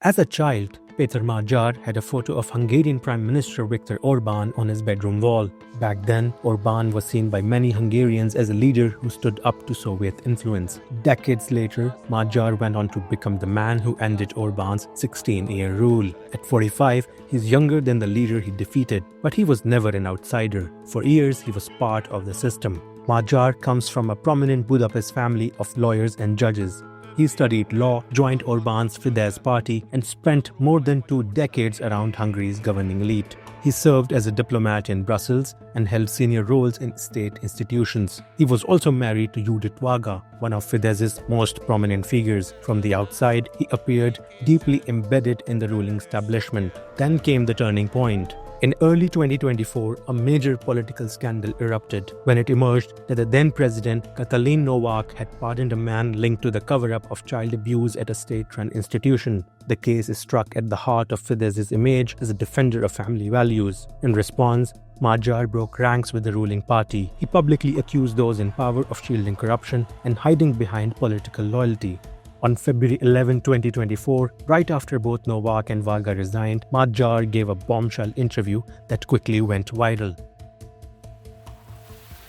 As a child, Peter Magyar had a photo of Hungarian Prime Minister Viktor Orban on his bedroom wall. Back then, Orban was seen by many Hungarians as a leader who stood up to Soviet influence. Decades later, Magyar went on to become the man who ended Orban's 16-year rule. At 45, he's younger than the leader he defeated, but he was never an outsider. For years, he was part of the system. Magyar comes from a prominent Budapest family of lawyers and judges. He studied law, joined Orban's Fidesz party, and spent more than 2 decades around Hungary's governing elite. He served as a diplomat in Brussels and held senior roles in state institutions. He was also married to Judith Varga, one of Fidesz's most prominent figures. From the outside, he appeared deeply embedded in the ruling establishment. Then came the turning point. In early 2024, a major political scandal erupted when it emerged that the then-president Cătălin Novak had pardoned a man linked to the cover-up of child abuse at a state-run institution. The case struck at the heart of Fidesz's image as a defender of family values. In response, Magyar broke ranks with the ruling party. He publicly accused those in power of shielding corruption and hiding behind political loyalty. On February 11, 2024, right after both Novak and Varga resigned, Magyar gave a bombshell interview that quickly went viral.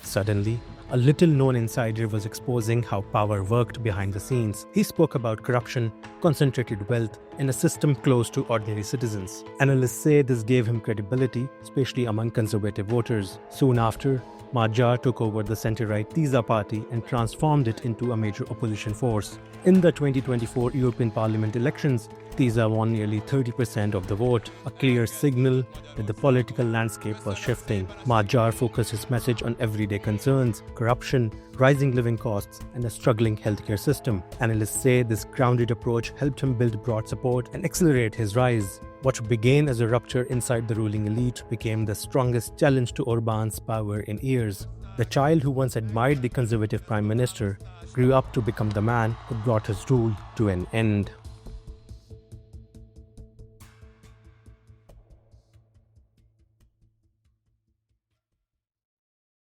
Suddenly, a little-known insider was exposing how power worked behind the scenes. He spoke about corruption, concentrated wealth, and a system close to ordinary citizens. Analysts say this gave him credibility, especially among conservative voters. Soon after, Magyar took over the center-right Tisza party and transformed it into a major opposition force. In the 2024 European Parliament elections, Tisza won nearly 30% of the vote, a clear signal that the political landscape was shifting. Magyar focused his message on everyday concerns, corruption, rising living costs, and a struggling healthcare system. Analysts say this grounded approach helped him build broad support and accelerate his rise. What began as a rupture inside the ruling elite became the strongest challenge to Orban's power in years. The child who once admired the conservative prime minister grew up to become the man who brought his rule to an end.